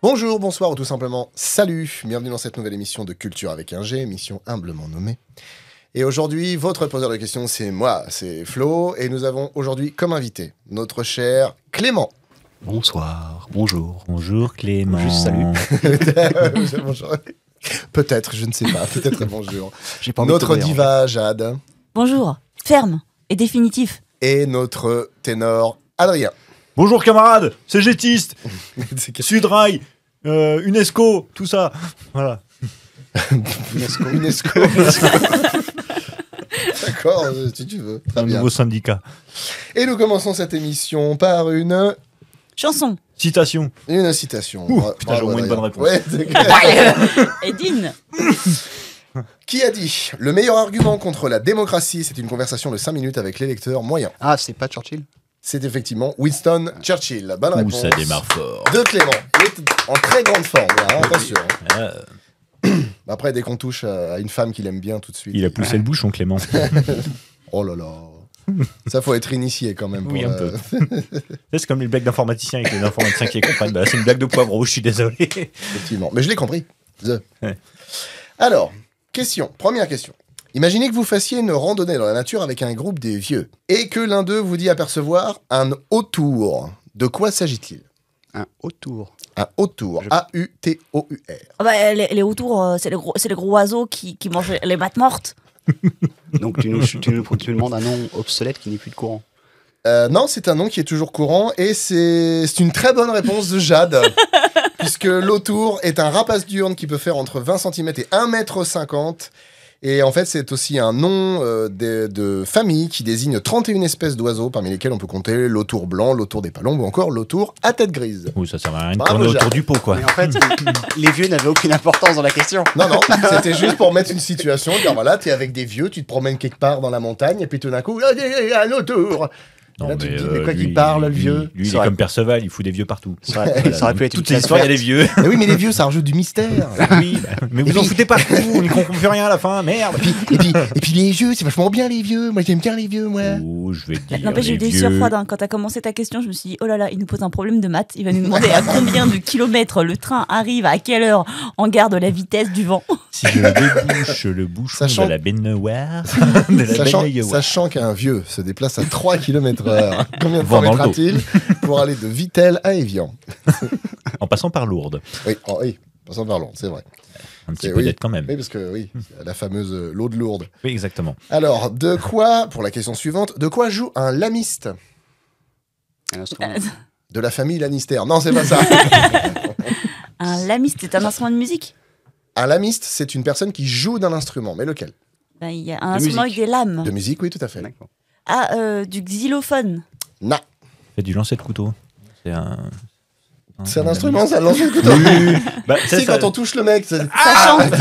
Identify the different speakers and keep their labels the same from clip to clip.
Speaker 1: Bonjour, bonsoir ou tout simplement salut. Bienvenue dans cette nouvelle émission de Culture avec un G, émission humblement nommée. Et aujourd'hui, votre poseur de questions, c'est moi, c'est Flo. Et nous avons aujourd'hui comme invité notre cher Clément.
Speaker 2: Bonsoir, bonjour.
Speaker 3: Bonjour Clément.
Speaker 2: Juste salut.
Speaker 1: Bonjour. Peut-être, je ne sais pas, peut-être bonjour.
Speaker 2: J'ai pas envie de
Speaker 1: Notre
Speaker 2: te déranger.
Speaker 1: diva Jade.
Speaker 4: Bonjour, ferme et définitif.
Speaker 1: Et notre ténor Adrien.
Speaker 3: Bonjour camarades, c'est Gétiste,
Speaker 1: C'est que-
Speaker 3: Sudrail, UNESCO, tout ça. Voilà.
Speaker 1: UNESCO. D'accord, si tu veux. Très
Speaker 3: Un
Speaker 1: bien.
Speaker 3: nouveau syndicat.
Speaker 1: Et nous commençons cette émission par une
Speaker 4: Chanson.
Speaker 3: Citation.
Speaker 1: citation.
Speaker 3: Ouh,
Speaker 1: Bra-
Speaker 3: putain, j'ai au moins une
Speaker 1: Adrien.
Speaker 3: bonne réponse.
Speaker 1: Ouais, c'est clair.
Speaker 4: Edine.
Speaker 1: Qui a dit « Le meilleur argument contre la démocratie, c'est une conversation de 5 minutes avec l'électeur moyen
Speaker 2: Ah, c'est pas Churchill ?»
Speaker 1: C'est effectivement Winston Churchill. Bonne
Speaker 3: Ouh,
Speaker 1: réponse
Speaker 3: ça démarre fort.
Speaker 1: de Clément. Il est en très grande forme, hein, attention.
Speaker 3: Ah,
Speaker 1: Après, dès qu'on touche à une femme qu'il aime bien tout de suite...
Speaker 3: il a poussé le bouchon Clément.
Speaker 1: Oh là là. Ça, faut être initié quand même.
Speaker 3: Oui,
Speaker 1: pour,
Speaker 3: un peu. C'est comme les blagues d'informaticiens avec les informaticiens qui les comprennent. Bah, là, c'est une blague de poivreau, je suis désolé.
Speaker 1: Effectivement. Mais je l'ai compris.
Speaker 3: Ouais.
Speaker 1: Alors, première question. Imaginez que vous fassiez une randonnée dans la nature avec un groupe des vieux et que l'un d'eux vous dit apercevoir un autour. De quoi s'agit-il?
Speaker 2: Un autour.
Speaker 1: Un autour.
Speaker 2: Je-
Speaker 1: A-U-T-O-U-R.
Speaker 4: Ah bah, les autours, c'est les gros oiseaux qui mangent les battes mortes.
Speaker 2: Donc tu nous demandes un nom obsolète qui n'est plus de courant.
Speaker 1: Non, c'est un nom qui est toujours courant et c'est une très bonne réponse de Jade. Puisque l'autour est un rapace diurne qui peut faire entre 20 cm et 1,50 m. Et en fait, c'est aussi un nom de famille qui désigne 31 espèces d'oiseaux, parmi lesquels on peut compter l'autour blanc, l'autour des palombes ou encore l'autour à tête grise.
Speaker 3: Ouh, ça sert à rien de
Speaker 1: Bravo,
Speaker 3: tourner autour
Speaker 1: Jacques.
Speaker 3: du pot, quoi.
Speaker 2: Mais en fait, les vieux n'avaient aucune importance dans la question.
Speaker 1: Non, non, c'était juste pour mettre une situation, dire voilà, t'es avec des vieux, tu te promènes quelque part dans la montagne, et puis tout d'un coup, ah, il y a un autour. Et là, tu te dis, mais quoi qu'il parle, le vieux?
Speaker 3: Lui, il
Speaker 2: C'est
Speaker 3: est
Speaker 2: vrai.
Speaker 3: comme Perceval, il fout des vieux partout.
Speaker 2: Ça aurait pu être une
Speaker 3: Toutes ces
Speaker 2: classe
Speaker 3: histoires, il y a
Speaker 2: verte.
Speaker 3: des vieux.
Speaker 1: Mais oui, mais les vieux, ça rajoute du mystère.
Speaker 3: Oui, bah, mais
Speaker 1: Et
Speaker 3: vous en
Speaker 1: puis-
Speaker 3: foutez partout, on ne comprend plus rien à la fin, merde.
Speaker 1: Et puis les vieux, c'est vachement bien les vieux. Moi, j'aime bien les vieux, moi.
Speaker 3: Oh, je vais te dire.
Speaker 4: N'empêche, j'ai eu
Speaker 3: les
Speaker 4: des sueurs
Speaker 3: vieux.
Speaker 4: froides. Hein. Quand t'as commencé ta question, je me suis dit, oh là là, il nous pose un problème de maths. Il va nous demander à combien de kilomètres le train arrive, à quelle heure, en garde la vitesse du vent.
Speaker 3: Si je débouche le bouchon
Speaker 1: Sachant-
Speaker 3: de la baignoire, de la baignoire.
Speaker 1: Sachant qu'un vieux se déplace à 3 km/h, combien de temps
Speaker 3: Vent dans le dos.
Speaker 1: mettra-t-il pour aller de Vittel à Évian?
Speaker 3: En passant par Lourdes.
Speaker 1: Oui, oh, oui, passons par Lourdes, c'est vrai.
Speaker 3: Un petit
Speaker 1: C'est-
Speaker 3: peu
Speaker 1: oui.
Speaker 3: d'aide quand même.
Speaker 1: Oui, parce que oui, la fameuse l'eau de Lourdes.
Speaker 3: Oui, exactement.
Speaker 1: Alors, de quoi, pour la question suivante, de quoi joue un lamiste
Speaker 2: Un instrument.
Speaker 1: de la famille Lannister? Non, c'est pas ça.
Speaker 4: Un lamiste, c'est un instrument de musique.
Speaker 1: Un lamiste, c'est une personne qui joue d'un instrument. Mais lequel?
Speaker 4: Ben, il y a un
Speaker 2: De
Speaker 4: instrument
Speaker 2: musique.
Speaker 4: avec des lames.
Speaker 1: De musique, oui, tout à fait.
Speaker 2: D'accord.
Speaker 4: Ah, du xylophone.
Speaker 1: Non,
Speaker 3: C'est du lancer de couteau. C'est un.
Speaker 1: c'est un instrument, ça lance le couteau.
Speaker 3: Oui. Bah,
Speaker 1: Tu sais, quand on touche le mec, c'est...
Speaker 4: Ça chante.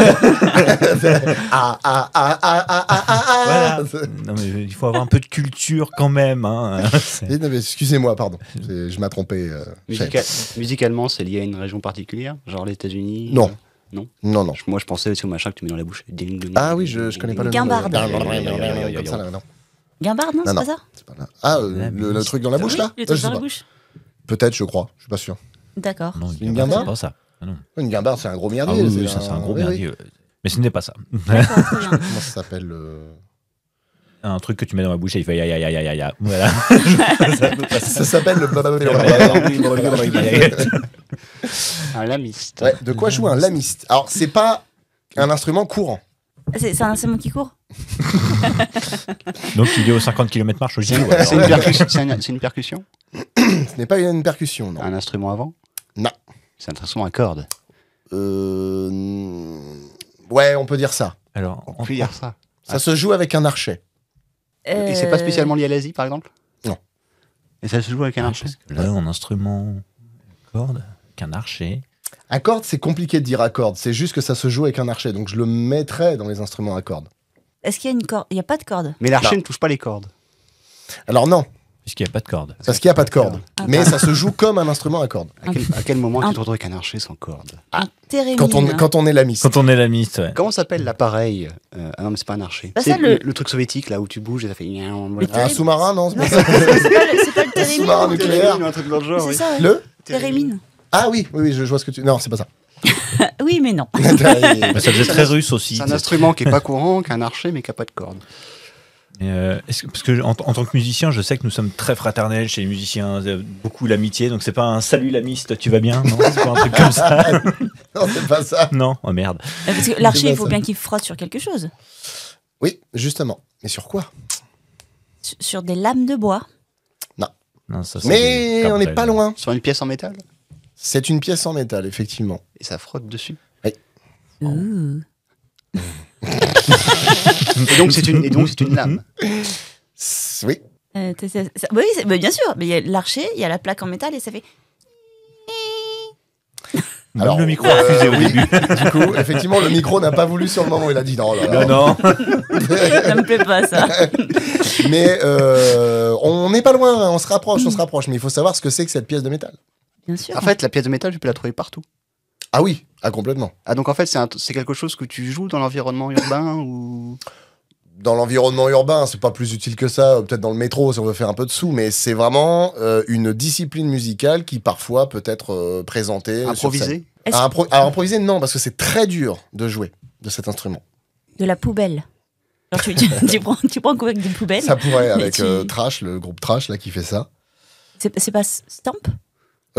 Speaker 3: Voilà. Non, mais il faut avoir un peu de culture quand même. Hein.
Speaker 1: Eh, non, mais excusez-moi, pardon. Je m'ai trompé.
Speaker 2: Musicalement, c'est lié à une région particulière, genre les États-Unis.
Speaker 1: Non.
Speaker 2: Non.
Speaker 1: Non, non.
Speaker 2: Moi, je pensais aussi au machin que tu mets dans la bouche. Ding, ding,
Speaker 1: Ah oui,
Speaker 2: ding,
Speaker 1: je
Speaker 2: ding,
Speaker 1: connais
Speaker 2: ding,
Speaker 1: pas le
Speaker 2: ding.
Speaker 1: nom.
Speaker 4: Guimbarde.
Speaker 1: Comme ça, là, non.
Speaker 4: Guimbarde, non,
Speaker 1: Non,
Speaker 4: c'est
Speaker 1: non.
Speaker 4: pas ça?
Speaker 1: C'est pas là. Ah, le truc dans la bouche,
Speaker 4: Oui,
Speaker 1: là
Speaker 4: le
Speaker 1: Je
Speaker 4: truc
Speaker 1: sais
Speaker 4: dans la
Speaker 1: pas.
Speaker 4: bouche.
Speaker 1: Peut-être, je crois. Je suis pas sûr.
Speaker 4: D'accord.
Speaker 3: Non,
Speaker 1: Une
Speaker 3: c'est
Speaker 1: guimbarde
Speaker 3: pas ça. Ah, non.
Speaker 1: Une guimbarde, c'est un gros
Speaker 3: Ah
Speaker 1: merdier.
Speaker 3: oui, oui, ça c'est un gros
Speaker 1: oui, oui.
Speaker 3: merdier. Ouais. Mais ce n'est pas ça.
Speaker 4: D'accord, très bien.
Speaker 1: Comment ça s'appelle
Speaker 3: Un truc que tu mets dans la bouche et il fait ya ya ya ya ya ya. Voilà.
Speaker 1: Ça s'appelle le...
Speaker 2: Un lamiste.
Speaker 1: Ouais, de quoi joue un lamiste? Alors, c'est pas un instrument courant.
Speaker 4: C'est un instrument qui court.
Speaker 3: Donc il est aux 50 km marche au
Speaker 2: C'est
Speaker 3: gilet.
Speaker 2: une, c'est une percussion. C'est une percussion.
Speaker 1: Ce n'est pas une percussion, non.
Speaker 2: Un instrument avant.
Speaker 1: Non.
Speaker 2: C'est un instrument à cordes.
Speaker 1: Ouais, on peut dire ça.
Speaker 3: Alors,
Speaker 2: On peut dire ça.
Speaker 1: Ça se joue avec un archet.
Speaker 2: Et c'est pas spécialement lié à l'Asie, par exemple?
Speaker 1: Non.
Speaker 2: Et ça se joue avec un archer?
Speaker 3: là, en instrument corde, qu'un archer.
Speaker 1: À corde, c'est compliqué de dire à corde. C'est juste que ça se joue avec un archet. Donc, je le mettrais dans les instruments à corde.
Speaker 4: Est-ce qu'il y a une corde? Il n'y a pas de corde.
Speaker 2: Mais l'archer
Speaker 1: Non.
Speaker 2: ne touche pas les cordes.
Speaker 1: Alors, non.
Speaker 3: Puisqu'il n'y a pas de corde.
Speaker 1: Parce qu'il n'y a pas de corde.
Speaker 4: Ah,
Speaker 1: Mais
Speaker 4: pardon.
Speaker 1: ça se joue comme un instrument à corde.
Speaker 2: À quel moment
Speaker 4: Un-
Speaker 2: tu te retrouves avec un archer sans corde?
Speaker 4: Un térémine.
Speaker 1: Quand on est lamiste.
Speaker 3: Quand on est lamiste, ouais.
Speaker 2: Comment s'appelle l'appareil Ah non, mais c'est pas un archer.
Speaker 4: Bah,
Speaker 2: C'est
Speaker 4: ça, le-
Speaker 2: le truc soviétique là où tu bouges et ça fait.
Speaker 1: Un sous-marin, non, c'est
Speaker 4: Non,
Speaker 1: pas ça.
Speaker 4: c'est pas le
Speaker 1: Sous-marin
Speaker 4: térémine.
Speaker 1: nucléaire.
Speaker 2: Un truc dans le genre.
Speaker 4: C'est
Speaker 2: oui.
Speaker 4: ça, ouais.
Speaker 1: Le
Speaker 4: Térémine.
Speaker 1: Ah oui, je vois ce que tu... Non, c'est pas ça.
Speaker 4: Oui, mais non.
Speaker 3: Bah, ça faisait très russe aussi.
Speaker 2: C'est un instrument qui est pas courant, qui a un archet, mais qui a pas de cordes.
Speaker 3: Parce que en tant que musicien, je sais que nous sommes très fraternels chez les musiciens, beaucoup l'amitié, donc c'est pas un salut l'amiste, tu vas bien? Non, c'est pas un truc comme ça.
Speaker 1: Non, c'est pas ça.
Speaker 3: Non, oh merde.
Speaker 4: Parce que l'archer, il faut
Speaker 1: ça.
Speaker 4: bien qu'il frotte sur quelque chose.
Speaker 1: Oui, justement. Mais sur quoi?
Speaker 4: Sur des lames de bois.
Speaker 3: Non, ça, c'est
Speaker 1: Mais
Speaker 3: des
Speaker 1: on n'est
Speaker 3: cabrels.
Speaker 1: pas loin.
Speaker 2: Sur une pièce en métal.
Speaker 1: C'est une pièce en métal, effectivement.
Speaker 2: Et ça frotte dessus.
Speaker 4: Ouh.
Speaker 2: Et donc c'est une lame.
Speaker 1: Oui.
Speaker 4: Oui, bah, bien sûr. Mais il y a l'archer, il y a la plaque en métal et ça fait.
Speaker 3: Même
Speaker 1: Alors,
Speaker 3: le micro a refusé au
Speaker 1: oui.
Speaker 3: début.
Speaker 1: Du coup, effectivement, le micro n'a pas voulu sur le moment. Il a dit non, là, là.
Speaker 3: Non.
Speaker 4: Ça me plaît pas, ça.
Speaker 1: Mais on n'est pas loin, on se rapproche. Mais il faut savoir ce que c'est que cette pièce de métal.
Speaker 4: Bien sûr.
Speaker 2: En fait, la pièce de métal, tu peux la trouver partout.
Speaker 1: Ah oui, complètement.
Speaker 2: Ah donc en fait, c'est quelque chose que tu joues dans l'environnement urbain ou...
Speaker 1: Dans l'environnement urbain, c'est pas plus utile que ça, peut-être dans le métro si on veut faire un peu de sous, mais c'est vraiment une discipline musicale qui parfois peut être présentée.
Speaker 2: Improvisé.
Speaker 1: Alors improviser, non, parce que c'est très dur de jouer de cet instrument.
Speaker 4: De la poubelle. Genre, tu prends un coup avec des poubelles.
Speaker 1: Ça pourrait, avec
Speaker 4: tu-
Speaker 1: Trash, le groupe Trash là qui fait ça.
Speaker 4: C'est pas Stamp?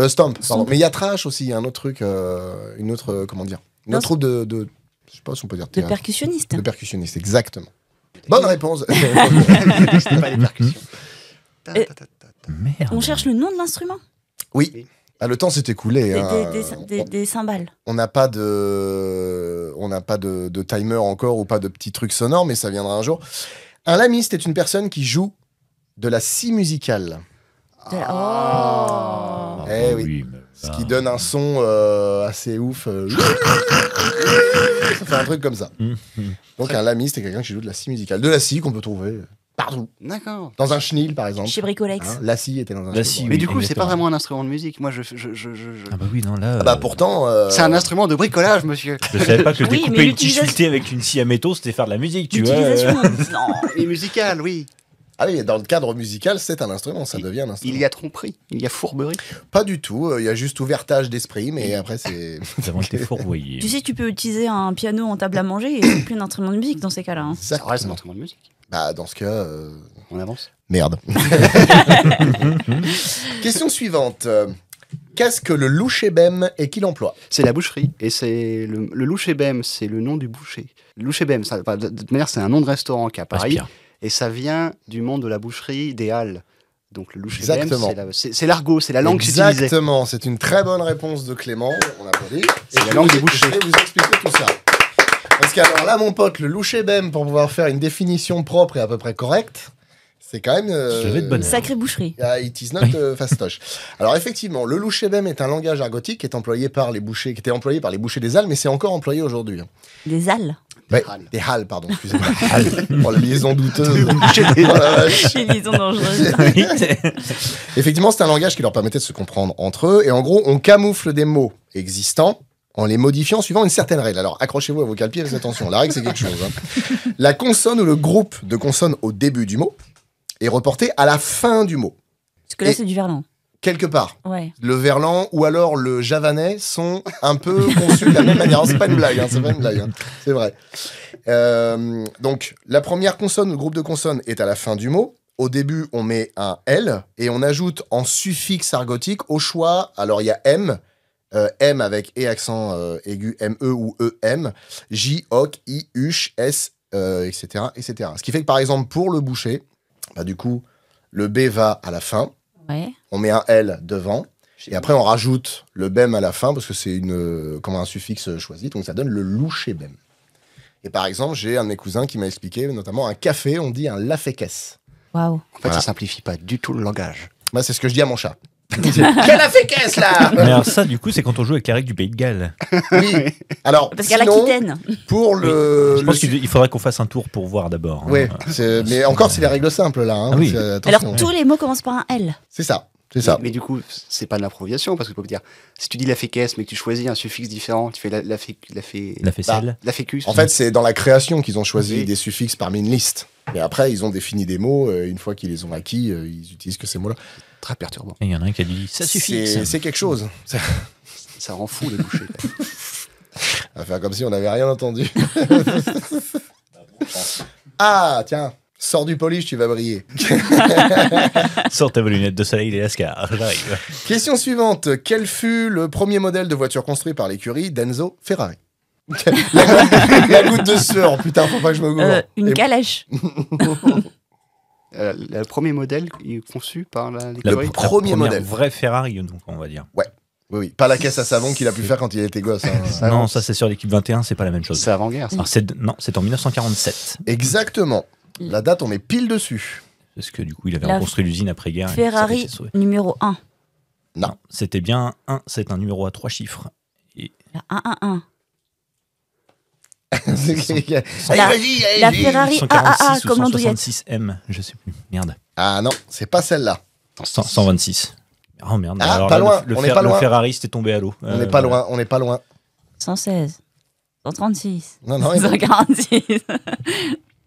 Speaker 1: Stomp, pardon.
Speaker 4: Stomp.
Speaker 1: Mais il y a Trash aussi, il y a un autre truc, une autre, comment dire, une
Speaker 4: Non,
Speaker 1: autre troupe de je sais pas si on peut dire
Speaker 4: De
Speaker 1: théâtre.
Speaker 4: percussionniste.
Speaker 1: De percussionniste, exactement. Bonne réponse.
Speaker 2: C'était pas les percussions.
Speaker 4: Et-
Speaker 3: Merde.
Speaker 4: On cherche le nom de l'instrument.
Speaker 1: Oui. Ah, le temps s'est écoulé. hein.
Speaker 4: Des cymbales.
Speaker 1: On n'a pas de timer encore ou pas de petits trucs sonores, mais ça viendra un jour. Un lamiste est une personne qui joue de la scie musicale,
Speaker 4: Oh.
Speaker 3: Ah,
Speaker 1: Eh oui.
Speaker 3: mais
Speaker 1: ce
Speaker 3: ça-
Speaker 1: qui donne un son assez ouf. Ça fait un truc comme ça. Donc un lamiste est quelqu'un qui joue de la scie musicale, de la scie qu'on peut trouver partout,
Speaker 2: D'accord.
Speaker 1: dans un chenil par exemple.
Speaker 4: Chez Bricolex.
Speaker 1: Hein, la scie était dans un
Speaker 3: La
Speaker 1: chenil.
Speaker 3: scie,
Speaker 1: ouais.
Speaker 2: Mais
Speaker 3: Oui,
Speaker 2: du coup, c'est pas
Speaker 3: exactement.
Speaker 2: vraiment un instrument de musique. Moi,
Speaker 3: Ah bah oui, non, là...
Speaker 1: Ah bah pourtant.
Speaker 2: C'est un instrument de bricolage, monsieur.
Speaker 3: Je savais pas que
Speaker 4: Oui, mais
Speaker 3: découper une
Speaker 4: l'utilisation-
Speaker 3: tige avec une scie à métaux, c'était faire de la musique, tu vois.
Speaker 4: L'utilisation. Non.
Speaker 2: Et musical, oui.
Speaker 1: Ah oui, dans le cadre musical, c'est un instrument, ça devient un instrument.
Speaker 2: Il y a tromperie, il y a fourberie.
Speaker 1: Pas du tout, il y a juste ouvertage d'esprit, mais après c'est.
Speaker 3: Nous avons été fourvoyés.
Speaker 4: Tu sais, tu peux utiliser un piano en table à manger et c'est plus un instrument de musique dans ces cas-là. hein.
Speaker 2: Ça reste un
Speaker 1: Exactement.
Speaker 2: instrument de musique.
Speaker 1: Bah dans ce cas,
Speaker 2: On avance.
Speaker 1: merde. Question suivante. Qu'est-ce que le louchébem et qui l'emploie?
Speaker 2: C'est la boucherie. Et c'est le louchébem, c'est le nom du boucher. Le louchébem, ça, de toute manière, c'est un nom de restaurant qui est à Paris.
Speaker 3: Respire.
Speaker 2: Et ça vient du monde de la boucherie des halles. Donc le louchébem,
Speaker 1: Exactement.
Speaker 2: c'est l'argot, c'est la langue qu'utilisait.
Speaker 1: Exactement, c'est une très bonne réponse de Clément. On applaudit.
Speaker 2: C'est
Speaker 1: Et
Speaker 2: la langue
Speaker 1: je
Speaker 2: des
Speaker 1: vais-
Speaker 2: bouchers.
Speaker 1: Je vais vous expliquer tout ça. Parce que alors là, mon pote, le louchébem, pour pouvoir faire une définition propre et à peu près correcte, c'est quand même.
Speaker 3: Je vais de bonne heure.
Speaker 4: Sacrée boucherie.
Speaker 1: It is not fastoche. Alors effectivement, le louchébem est un langage argotique qui est employé par les bouchers, qui était employé par les bouchers des Halles, mais c'est encore employé aujourd'hui.
Speaker 4: Des halles.
Speaker 1: Ouais,
Speaker 2: Halles.
Speaker 1: des Halles, pardon, excusez-moi. Halles. Oh, la liaison douteuse.
Speaker 2: bouchers des
Speaker 1: Oh la vache.
Speaker 4: Chez liaison dangereuse.
Speaker 3: Oui, c'est-
Speaker 1: Effectivement, c'est un langage qui leur permettait de se comprendre entre eux. Et en gros, on camoufle des mots existants en les modifiant suivant une certaine règle. Alors, accrochez-vous à vos calpiers, faites attention. La règle, c'est quelque chose. hein. La consonne ou le groupe de consonnes au début du mot est reporté à la fin du mot.
Speaker 4: Parce que là,
Speaker 1: Et-
Speaker 4: c'est du verlan.
Speaker 1: Quelque part.
Speaker 4: Ouais.
Speaker 1: Le verlan ou alors le javanais sont un peu conçus de la même manière. C'est pas une blague, hein, c'est pas une blague. hein. C'est vrai. Donc, la première consonne ou le groupe de consonnes est à la fin du mot. Au début, on met un L et on ajoute en suffixe argotique au choix. Alors, il y a M, M avec E accent aigu, M-E ou E-M, J, OC, I, UCH, S, etc., etc. Ce qui fait que, par exemple, pour le boucher, bah, du coup, le B va à la fin.
Speaker 4: Ouais.
Speaker 1: On met un L devant, et après on rajoute le bem à la fin, parce que c'est comme un suffixe choisi, donc ça donne le louchébem. Et par exemple, j'ai un de mes cousins qui m'a expliqué, notamment un café, on dit un laféquesse.
Speaker 4: Waouh.
Speaker 2: En fait,
Speaker 1: Voilà.
Speaker 2: ça simplifie pas du tout le langage.
Speaker 1: Moi, c'est ce que je dis à mon chat. Quelle laféquesse, là
Speaker 3: Mais alors ça, du coup, c'est quand on joue avec les règles du Pays de Galles.
Speaker 1: Oui. Alors,
Speaker 4: Parce qu'à
Speaker 1: sinon,
Speaker 4: l'Aquitaine.
Speaker 1: pour le...
Speaker 3: Je pense qu'il faudrait qu'on fasse un tour pour voir d'abord. hein.
Speaker 1: Oui, mais encore, c'est les règles simples, là. hein.
Speaker 3: Ah oui.
Speaker 1: Attention.
Speaker 4: Alors, tous les mots commencent par un L.
Speaker 1: C'est ça, c'est ça.
Speaker 2: Mais du coup, c'est pas de l'improvisation, parce que tu peux dire, si tu dis la féquesse, mais que tu choisis un suffixe différent, tu fais la
Speaker 3: La
Speaker 2: fécus.
Speaker 1: En fait, c'est dans la création qu'ils ont choisi
Speaker 2: Oui.
Speaker 1: des suffixes parmi une liste. Et après, ils ont défini des mots. Une fois qu'ils les ont acquis, ils utilisent que ces mots-là.
Speaker 2: Très perturbant.
Speaker 3: Et il y en a un qui a dit ça suffit.
Speaker 1: C'est quelque chose.
Speaker 2: Ça rend fou les bouchées.
Speaker 1: On va faire comme si on n'avait rien entendu. Ah, tiens, sors du polish, tu vas briller.
Speaker 3: Sors ta lunette de soleil, les lascars. J'arrive.
Speaker 1: Question suivante. Quel fut le premier modèle de voiture construit par l'écurie d'Enzo Ferrari? La goutte de sueur, putain, faut pas que je me gourre.
Speaker 4: Une calèche.
Speaker 2: Le premier modèle est conçu par
Speaker 3: La
Speaker 2: l'écurie.
Speaker 1: Premier
Speaker 3: première
Speaker 1: modèle.
Speaker 3: vraie Ferrari, donc, on va dire.
Speaker 1: Oui, pas la caisse à savon qu'il a pu faire quand il était gosse. Hein.
Speaker 3: Non, ça c'est sur l'équipe 21, c'est pas la même chose.
Speaker 2: C'est avant-guerre, ça.
Speaker 3: Alors, non, c'est en 1947.
Speaker 1: Exactement. La date, on est pile dessus.
Speaker 3: Parce que du coup, il avait
Speaker 4: La
Speaker 3: reconstruit l'usine après-guerre. et ça
Speaker 4: Ferrari
Speaker 3: avait été sauvé.
Speaker 4: numéro 1.
Speaker 1: Non.
Speaker 3: C'était bien c'est un numéro à 3 chiffres.
Speaker 4: La 111.
Speaker 1: La
Speaker 4: La Ferrari AAA comme l'andouillette.
Speaker 3: 166M, je sais plus. Merde.
Speaker 1: Ah non, c'est pas celle-là.
Speaker 3: 126. Oh merde.
Speaker 1: Ah,
Speaker 3: Alors
Speaker 1: pas
Speaker 3: là,
Speaker 1: loin,
Speaker 3: Le,
Speaker 1: on n'est pas
Speaker 3: le
Speaker 1: loin.
Speaker 3: Ferrari c'était tombé à l'eau.
Speaker 1: On n'est pas loin, on n'est pas loin.
Speaker 4: 116. 136.
Speaker 1: Non, non,
Speaker 4: 146.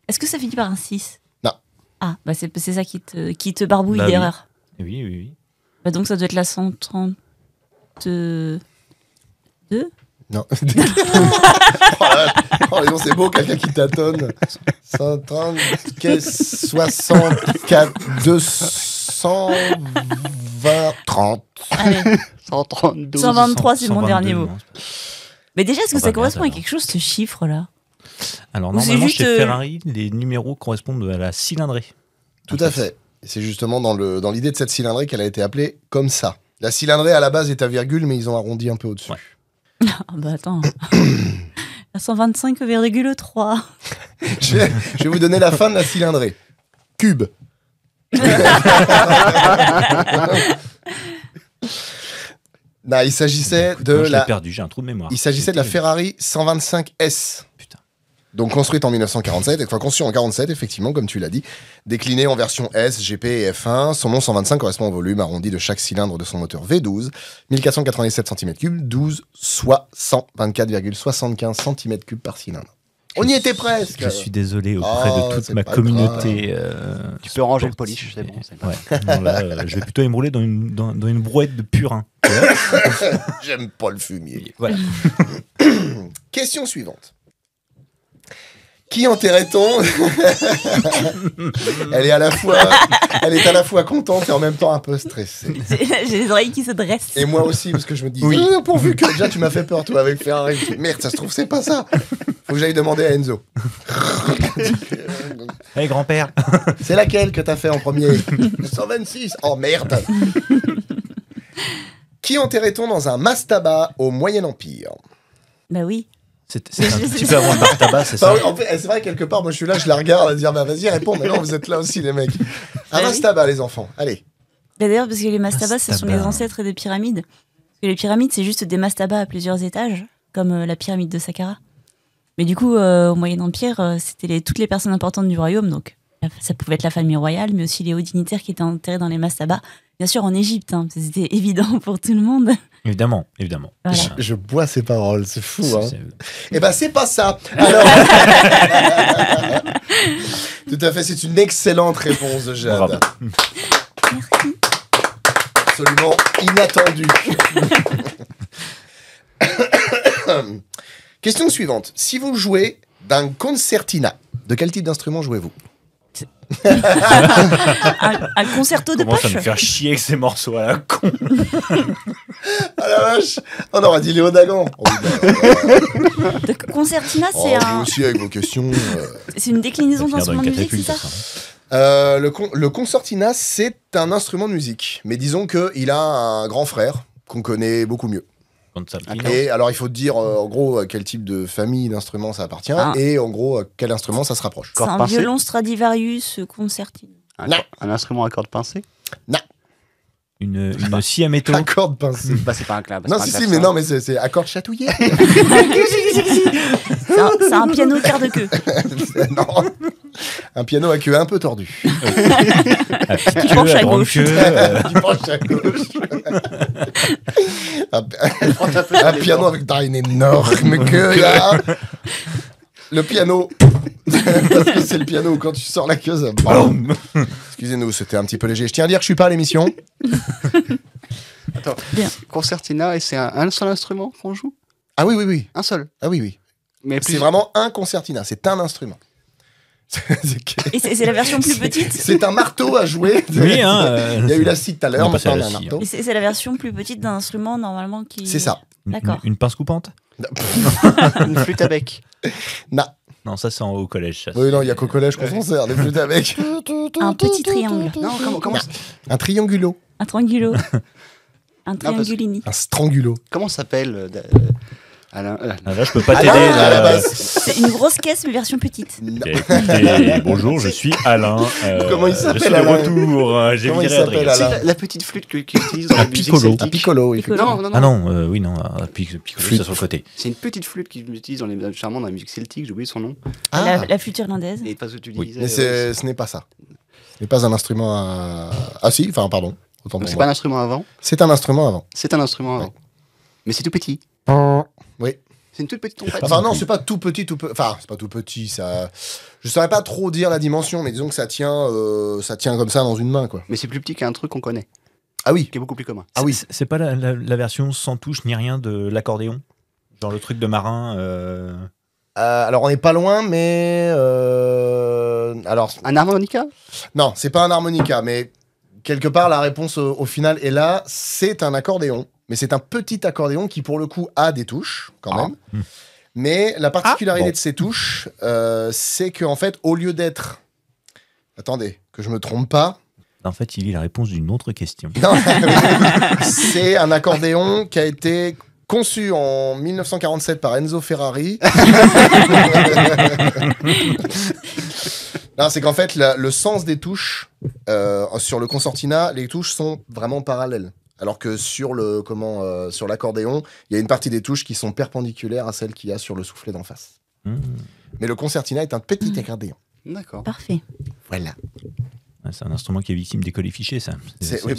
Speaker 4: Est-ce que ça finit par un 6?
Speaker 1: Non.
Speaker 4: Ah, bah c'est ça qui te barbouille
Speaker 3: Bah oui.
Speaker 4: d'erreur.
Speaker 3: Oui, oui, oui.
Speaker 4: Bah donc ça doit être la 132.
Speaker 1: Non. Oh, dis donc, c'est beau, quelqu'un qui tâtonne. 130, 64, 220, 30.
Speaker 4: Allez.
Speaker 2: 132.
Speaker 4: 123, c'est mon
Speaker 3: 122,
Speaker 4: dernier mot.
Speaker 3: non, c'est pas-
Speaker 4: Mais déjà, est-ce que
Speaker 3: Oh,
Speaker 4: ça
Speaker 3: bah,
Speaker 4: correspond
Speaker 3: merde,
Speaker 4: à quelque chose, ce chiffre-là?
Speaker 3: Alors
Speaker 4: Ou c'est
Speaker 3: normalement
Speaker 4: juste,
Speaker 3: chez Ferrari, les numéros correspondent à la cylindrée.
Speaker 1: Tout à fait. Et c'est justement dans l'idée de cette cylindrée qu'elle a été appelée comme ça. La cylindrée, à la base, est à virgule, mais ils ont arrondi un peu au-dessus.
Speaker 3: Ouais.
Speaker 4: Ah bah attends. La 125,3.
Speaker 1: Je vais vous donner la fin de la cylindrée. Cube. Non, il s'agissait de
Speaker 3: Moi, je l'ai
Speaker 1: la...
Speaker 3: perdu, j'ai un trou de mémoire.
Speaker 1: Il s'agissait de la Ferrari 125S.
Speaker 3: Putain.
Speaker 1: Donc construite en 1947, enfin conçue en 47, effectivement, comme tu l'as dit. Déclinée en version S, GP et F1. Son nom 125 correspond au volume arrondi de chaque cylindre de son moteur V12. 1487 cm3, 12, soit 124,75 cm3 par cylindre. On y était presque.
Speaker 3: Je suis désolé auprès
Speaker 1: Oh,
Speaker 3: de toute
Speaker 1: c'est
Speaker 3: ma
Speaker 1: pas
Speaker 3: communauté.
Speaker 2: Tu peux ranger le
Speaker 3: sportive.
Speaker 2: polish, c'est bon. C'est
Speaker 3: Ouais. Non, là, je vais plutôt émrouler dans une brouette de purin. Tu vois.
Speaker 1: J'aime pas le fumier.
Speaker 3: Et voilà.
Speaker 1: Question suivante. Qui enterrait-on Elle est à la fois contente et en même temps un peu stressée.
Speaker 4: J'ai les oreilles qui se dressent.
Speaker 1: Et moi aussi, parce que je me dis,
Speaker 3: Oui.
Speaker 1: pourvu que déjà tu m'as fait peur, toi, avec Ferrari. Merde, ça se trouve, c'est pas ça. Faut que j'aille demander à Enzo.
Speaker 3: Hey grand-père.
Speaker 1: C'est laquelle que t'as fait en premier? 126. Oh merde. Qui enterrait-on dans un mastaba au Moyen-Empire?
Speaker 4: Bah oui.
Speaker 3: C'est un petit peu avant le bar tabac, c'est ça?
Speaker 1: Bah oui, en fait, c'est vrai, quelque part, moi je suis là, je la regarde à dire, bah vas-y, réponds, mais non, vous êtes là aussi, les mecs. Un
Speaker 4: Bah oui.
Speaker 1: mastaba, les enfants. Allez.
Speaker 4: Bah d'ailleurs, parce que les mastabas, ce sont
Speaker 3: Mastaba.
Speaker 4: les ancêtres des pyramides. Parce que les pyramides, c'est juste des mastabas à plusieurs étages, comme la pyramide de Saqqara. Mais du coup, au Moyen-Empire, c'était toutes les personnes importantes du royaume, donc ça pouvait être la famille royale, mais aussi les hauts dignitaires qui étaient enterrés dans les mastabas. Bien sûr, en Égypte, hein, c'était évident pour tout le monde.
Speaker 3: Évidemment, évidemment.
Speaker 4: Voilà.
Speaker 1: Je bois ces paroles, c'est fou, hein.
Speaker 3: C'est-
Speaker 1: Eh ben, c'est pas ça. Alors... Tout à fait, c'est une excellente réponse de Jade.
Speaker 3: Bravo.
Speaker 4: Merci.
Speaker 1: Absolument inattendue. Question suivante. Si vous jouez d'un concertina, de quel type d'instrument jouez-vous?
Speaker 4: Un concerto de
Speaker 3: Comment ça
Speaker 4: poche.
Speaker 3: me faire chier avec ces morceaux à la con.
Speaker 1: Ah la vache. On aurait dit Léo Dagan. Oh,
Speaker 4: De concertina,
Speaker 1: oh,
Speaker 4: c'est
Speaker 1: vous aussi avec vos questions.
Speaker 4: c'est une déclinaison
Speaker 3: Ça va finir
Speaker 4: d'instrument
Speaker 3: dans
Speaker 4: de
Speaker 3: une
Speaker 4: musique, c'est
Speaker 3: catapulte,
Speaker 4: ça?
Speaker 3: ça.
Speaker 1: Le concertina, c'est un instrument de musique. Mais disons qu'il a un grand frère qu'on connaît beaucoup mieux.
Speaker 3: Concertina.
Speaker 1: Et alors, il faut dire, en gros, à quel type de famille d'instruments ça appartient.
Speaker 4: Ah.
Speaker 1: Et en gros, à quel instrument ça se rapproche.
Speaker 4: C'est un
Speaker 2: pincé.
Speaker 4: violon Stradivarius concertino.
Speaker 1: Non.
Speaker 2: Un instrument à cordes pincées.
Speaker 3: Une siaméto.
Speaker 1: À cordes pincées.
Speaker 2: Bah, c'est pas un clap.
Speaker 1: Non, si, si, mais non, mais c'est à cordes chatouillées.
Speaker 4: C'est un piano quart de queue.
Speaker 1: Non. Un piano à queue un peu tordue.
Speaker 3: À petite
Speaker 4: Qui
Speaker 3: queue,
Speaker 4: penche à
Speaker 3: grande
Speaker 4: gauche.
Speaker 3: queue,
Speaker 1: Qui penche à gauche. Un piano avec une énorme queue, là. Le piano Parce que c'est le piano où quand tu sors la queue, ça... Boum. Excusez-nous, c'était un petit peu léger. Je tiens à dire que je suis pas à l'émission.
Speaker 2: Attends,
Speaker 4: Bien.
Speaker 2: concertina, et c'est un seul instrument qu'on joue?
Speaker 1: Ah oui, oui, oui.
Speaker 2: Un seul.
Speaker 1: Ah oui, oui.
Speaker 2: Mais
Speaker 1: C'est vraiment un concertina, c'est un instrument.
Speaker 4: Et c'est la version plus petite.
Speaker 1: C'est un marteau à jouer.
Speaker 3: Oui, hein.
Speaker 1: Il y a eu la scie tout à l'heure,
Speaker 3: On va passer à
Speaker 1: maintenant on a
Speaker 3: la
Speaker 1: un
Speaker 3: scie,
Speaker 1: marteau.
Speaker 4: Et c'est la version plus petite d'un instrument normalement qui.
Speaker 1: C'est ça.
Speaker 4: D'accord.
Speaker 3: Une pince coupante?
Speaker 2: une flûte à bec.
Speaker 3: Non, ça c'est au collège. Ça.
Speaker 1: Oui, non, il y a qu'au collège qu'on s'en sert, des flûtes avec.
Speaker 4: Un petit triangle.
Speaker 2: Non,
Speaker 1: Un triangulo.
Speaker 4: Un triangulo. Un triangulini.
Speaker 1: Un strangulo.
Speaker 2: comment s'appelle Alain,
Speaker 3: Ah, là, je peux pas
Speaker 1: Ah,
Speaker 3: t'aider.
Speaker 1: là, à la
Speaker 3: là.
Speaker 1: base.
Speaker 4: C'est une grosse caisse mais version petite.
Speaker 1: Non.
Speaker 3: Écoutez, bonjour, je suis Alain.
Speaker 1: Comment il
Speaker 3: Je
Speaker 1: s'appelle,
Speaker 3: suis de
Speaker 1: Alain
Speaker 3: retour. J'ai
Speaker 1: Comment il
Speaker 3: viré
Speaker 1: s'appelle,
Speaker 3: Adrien.
Speaker 1: Alain
Speaker 2: c'est la petite flûte qu'ils utilisent dans
Speaker 3: Un
Speaker 2: la musique
Speaker 3: piccolo.
Speaker 2: celtique.
Speaker 1: Un piccolo, oui.
Speaker 4: Piccolo.
Speaker 2: Non, non, non.
Speaker 3: Ah non, oui, non. Piccolo,
Speaker 1: Flûte.
Speaker 3: ça sur le côté.
Speaker 2: C'est une petite flûte qu'ils utilisent charmant dans la musique celtique, j'ai oublié son nom.
Speaker 1: Ah,
Speaker 4: La flûte irlandaise.
Speaker 2: Et parce que tu
Speaker 3: Oui.
Speaker 2: disais.
Speaker 1: mais ce n'est pas ça. Ce n'est pas un instrument à... Ah si, enfin pardon. Autant pour
Speaker 2: c'est
Speaker 1: moi.
Speaker 2: pas un instrument avant.
Speaker 1: C'est un instrument avant.
Speaker 2: C'est un instrument avant.
Speaker 1: Ouais.
Speaker 2: Mais c'est tout petit.
Speaker 1: Oui.
Speaker 2: C'est une toute petite trompette.
Speaker 1: Enfin non, c'est pas tout petit, enfin c'est pas tout petit, ça. Je saurais pas trop dire la dimension, mais disons que ça tient comme ça dans une main, quoi.
Speaker 2: Mais c'est plus petit qu'un truc qu'on connaît,
Speaker 1: Ah oui.
Speaker 2: qui est beaucoup plus commun.
Speaker 1: Ah oui.
Speaker 3: C'est pas la version sans touche ni rien de l'accordéon? Genre le truc de marin.
Speaker 1: Alors on n'est pas loin, mais alors
Speaker 2: Un harmonica?
Speaker 1: non, c'est pas un harmonica, mais quelque part la réponse au final est là. C'est un accordéon, mais c'est un petit accordéon qui pour le coup a des touches quand même. Mais la particularité
Speaker 3: bon.
Speaker 1: de ces touches, c'est qu'en fait, au lieu d'être, attendez, que je me trompe pas.
Speaker 3: En fait, il lit la réponse d'une autre question.
Speaker 1: Non, c'est un accordéon qui a été conçu en 1947 par Enzo Ferrari. Non, c'est qu'en fait, le sens des touches, sur le concertina, les touches sont vraiment parallèles. Alors que sur sur l'accordéon, il y a une partie des touches qui sont perpendiculaires à celles qu'il y a sur le soufflet d'en face. Mais le concertina est un petit accordéon.
Speaker 2: D'accord.
Speaker 4: Parfait.
Speaker 1: Voilà.
Speaker 3: Ah, c'est un instrument qui est victime des colis fichés, ça.
Speaker 1: Oui,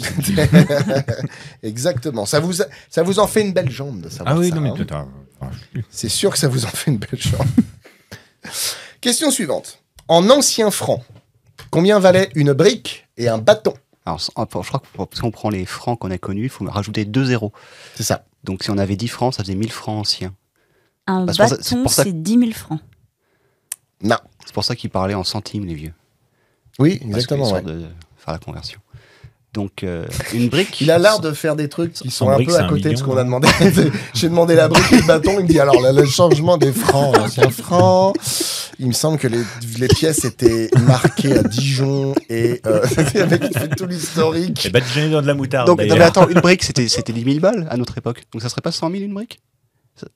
Speaker 1: exactement. Ça vous en fait une belle jambe de savoir
Speaker 3: Ah oui,
Speaker 1: ça,
Speaker 3: non, mais
Speaker 1: hein.
Speaker 3: tout à
Speaker 1: C'est sûr que ça vous en fait une belle jambe. Question suivante. En ancien franc, combien valait une brique et un bâton?
Speaker 2: Alors, je crois que si on prend les francs qu'on a connus, il faut rajouter 2 zéros.
Speaker 1: C'est ça.
Speaker 2: Donc si on avait 10 francs, ça faisait 1000 francs anciens.
Speaker 4: Un
Speaker 2: Bah, c'est pour ça-
Speaker 4: bâton,
Speaker 2: pour ça-
Speaker 4: c'est 10 000 francs.
Speaker 1: Non.
Speaker 2: C'est pour ça qu'ils parlaient en centimes, les vieux.
Speaker 1: Oui,
Speaker 2: Parce
Speaker 1: exactement.
Speaker 2: qu'ils
Speaker 1: Ouais.
Speaker 2: sortent de faire la conversion. Donc, une brique...
Speaker 1: Il a l'air de faire des trucs qui
Speaker 3: Sans
Speaker 1: sont un
Speaker 3: brique,
Speaker 1: peu
Speaker 3: c'est
Speaker 1: à
Speaker 3: un
Speaker 1: côté de ce
Speaker 3: million,
Speaker 1: qu'on a
Speaker 3: hein.
Speaker 1: demandé. J'ai demandé la brique et le bâton. Il me dit alors le changement des francs, l'ancien franc. Il me semble que les pièces étaient marquées à Dijon et avec il fait tout l'historique.
Speaker 3: Et badigeonné dans de la moutarde,
Speaker 2: Donc, non, mais
Speaker 3: d'ailleurs.
Speaker 2: attends, une brique, c'était 10 000 balles à notre époque. Donc, ça serait pas 100 000 une brique?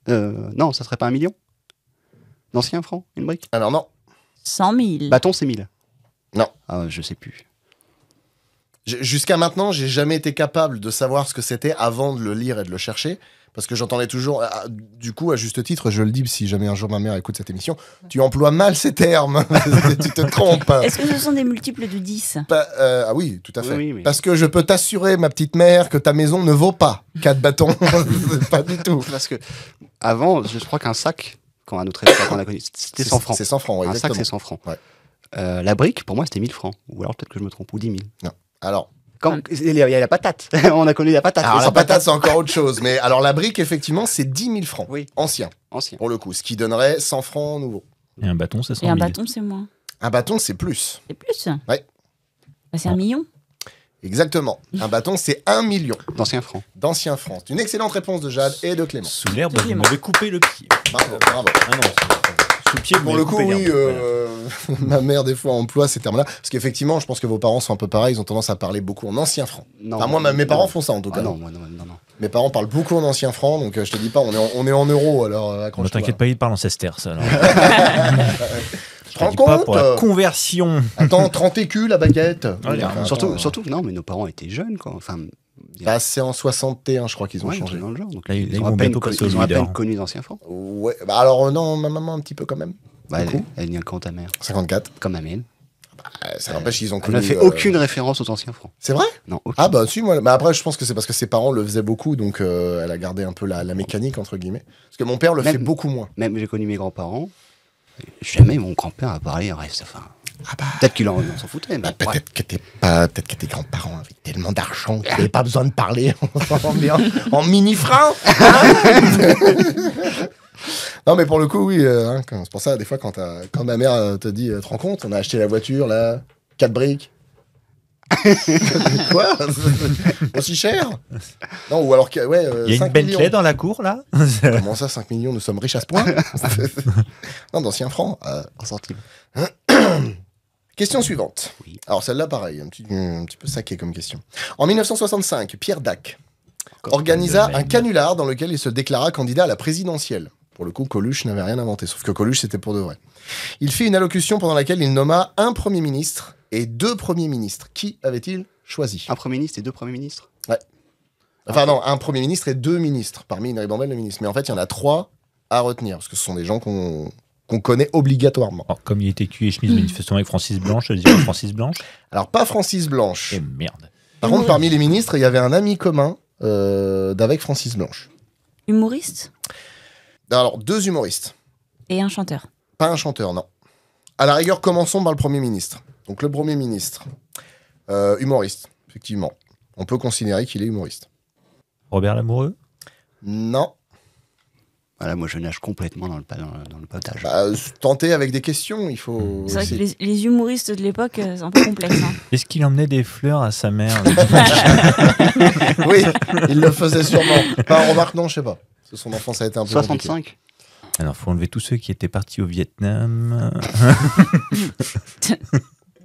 Speaker 2: Non, ça serait pas 1 million d'anciens francs, une brique?
Speaker 1: Alors non,
Speaker 4: 100 000.
Speaker 2: Bâton, c'est 1000.
Speaker 1: Non.
Speaker 2: Ah, je sais plus.
Speaker 1: Jusqu'à maintenant, j'ai jamais été capable de savoir ce que c'était avant de le lire et de le chercher. Parce que j'entendais toujours, du coup, à juste titre, je le dis si jamais un jour ma mère écoute cette émission, tu emploies mal ces termes, tu te trompes.
Speaker 4: Est-ce que ce sont des multiples de 10?
Speaker 1: Ah oui, tout à fait.
Speaker 2: Oui, oui, mais-
Speaker 1: Parce que je peux t'assurer, ma petite mère, que ta maison ne vaut pas 4 bâtons. Pas du tout.
Speaker 2: Parce que avant, je crois qu'un sac, quand à notre époque on a connu, c'était 100 francs.
Speaker 1: C'est 100 francs, ouais,
Speaker 2: Un sac,
Speaker 1: exactement.
Speaker 2: c'est 100 francs.
Speaker 1: Ouais.
Speaker 2: La brique, pour moi, c'était 1000 francs. Ou alors peut-être que je me trompe, ou 10 000.
Speaker 1: Alors,
Speaker 2: Il y a la patate. On a connu la patate.
Speaker 1: alors
Speaker 2: mais
Speaker 1: la
Speaker 2: sans
Speaker 1: patate, c'est encore autre chose. Mais alors, la brique, effectivement, c'est 10 000 francs.
Speaker 2: Oui.
Speaker 1: Ancien,
Speaker 2: Ancien.
Speaker 1: pour le coup. Ce qui donnerait 100 francs nouveaux.
Speaker 3: Et un bâton, c'est 100
Speaker 4: Et
Speaker 3: 000.
Speaker 4: un bâton, c'est moins.
Speaker 1: Un bâton, c'est plus.
Speaker 4: C'est plus.
Speaker 1: Ouais.
Speaker 4: Bah, c'est 1 million.
Speaker 1: Exactement. Un bâton, c'est 1 million
Speaker 2: D'anciens francs.
Speaker 1: d'anciens francs. C'est une excellente réponse de Jade et de Clément.
Speaker 3: Sous l'herbe, vous
Speaker 4: Absolument.
Speaker 3: m'avez coupé le pied.
Speaker 1: Bravo, bravo.
Speaker 3: Ah non, sous le pied, vous
Speaker 1: Pour
Speaker 3: m'avez
Speaker 1: le coup,
Speaker 3: coupé
Speaker 1: oui,
Speaker 3: l'herbe.
Speaker 1: ma mère, des fois, emploie ces termes-là. Parce qu'effectivement, je pense que vos parents sont un peu pareils. Ils ont tendance à parler beaucoup en ancien franc.
Speaker 2: Non.
Speaker 1: Enfin, moi, mes parents font ça, en tout cas.
Speaker 2: Ah non, moi, non.
Speaker 1: Mes parents parlent beaucoup en ancien franc. Donc, je te dis pas, on est en euros. Alors,
Speaker 3: Ne
Speaker 1: accroche-toi.
Speaker 3: t'inquiète pas, il parle en sesterce. Alors.
Speaker 1: Tu te rends
Speaker 3: Je dis pas
Speaker 1: compte
Speaker 3: pour la conversion.
Speaker 1: Attends, 30 écus, la baguette.
Speaker 3: Ouais,
Speaker 1: Enfin,
Speaker 2: Surtout,
Speaker 1: attends,
Speaker 2: non, mais nos parents étaient jeunes, quoi. Enfin,
Speaker 1: Bah, c'est en 61, je crois qu'ils ont
Speaker 2: ouais,
Speaker 1: changé.
Speaker 2: dans le genre. Donc,
Speaker 3: Là, ils
Speaker 2: ils ont
Speaker 3: vont
Speaker 2: à peine
Speaker 3: bientôt
Speaker 2: connu-
Speaker 3: passer au
Speaker 2: ils ont à
Speaker 3: leader.
Speaker 2: peine connu les anciens francs.
Speaker 1: Ouais, bah alors non, ma maman un petit peu quand même.
Speaker 2: Bah,
Speaker 1: Du coup
Speaker 2: elle vient quand ta mère?
Speaker 1: 54.
Speaker 2: Comme ma mienne.
Speaker 1: Ça n'empêche qu'ils ont
Speaker 2: Elle
Speaker 1: connu.
Speaker 2: n'a fait aucune référence aux anciens francs.
Speaker 1: C'est vrai?
Speaker 2: Non, aucune.
Speaker 1: Ah bah si, moi. Mais après, je pense que c'est parce que ses parents le faisaient beaucoup, donc elle a gardé un peu la mécanique entre guillemets. Parce que mon père le
Speaker 2: Même-
Speaker 1: fait beaucoup moins.
Speaker 2: Même j'ai connu mes grands-parents. Jamais mon grand-père a parlé en reste. Enfin,
Speaker 1: Ah bah,
Speaker 2: peut-être qu'il en s'en foutait, mais ouais.
Speaker 1: peut-être que tes grands-parents avaient tellement d'argent qu'ils n'avaient pas besoin de parler en mini-frein. Non, mais pour le coup, oui. C'est pour ça, des fois, quand ma mère te dit, te rends compte, on a acheté la voiture, là, 4 briques. Quoi? Aussi cher? Non, ou alors, ouais,
Speaker 3: Il y a
Speaker 1: 5
Speaker 3: une Bentley
Speaker 1: millions.
Speaker 3: dans la cour, là.
Speaker 1: Comment ça, 5 millions? Nous sommes riches à ce point? Non, d'anciens francs.
Speaker 2: En centime.
Speaker 1: Question suivante.
Speaker 2: Oui.
Speaker 1: Alors, celle-là, pareil, un petit peu saqué comme question. En 1965, Pierre Dac organisa
Speaker 3: le
Speaker 1: un
Speaker 3: même.
Speaker 1: canular dans lequel il se déclara candidat à la présidentielle. Pour le coup, Coluche n'avait rien inventé, sauf que Coluche, c'était pour de vrai. Il fit une allocution pendant laquelle il nomma un Premier ministre et 2 Premiers ministres. Qui avait-il choisi?
Speaker 2: Un Premier ministre et 2 Premiers ministres.
Speaker 1: Enfin non, un Premier ministre et 2 ministres, parmi une ribambelle de ministres. Mais en fait, il y en a 3 à retenir, parce que ce sont des gens qu'on connaît obligatoirement.
Speaker 3: Alors, comme il était cul et chemise manifestement avec Francis Blanche, je dirais Francis Blanche.
Speaker 1: Alors, pas Francis Blanche.
Speaker 3: Et merde.
Speaker 1: Par contre, parmi les ministres, il y avait un ami commun d'avec Francis Blanche.
Speaker 4: Humoriste
Speaker 1: Alors, 2 humoristes.
Speaker 4: et un chanteur.
Speaker 1: Pas un chanteur, non. À la rigueur, commençons par le Premier ministre. Donc, le Premier ministre, humoriste, effectivement. On peut considérer qu'il est humoriste.
Speaker 3: Robert Lamoureux.
Speaker 1: Non.
Speaker 2: Voilà, moi je nage complètement dans le potage.
Speaker 1: Bah, tenter avec des questions, il faut...
Speaker 4: C'est vrai que
Speaker 1: essayer.
Speaker 4: les humoristes de l'époque, c'est un peu complexe. Hein.
Speaker 3: Est-ce qu'il emmenait des fleurs à sa mère?
Speaker 1: Oui, il le faisait sûrement. Enfin, remarque, non, je sais pas. Parce que son enfance a été un peu compliquée.
Speaker 2: 65.
Speaker 3: Alors, faut enlever tous ceux qui étaient partis au Vietnam.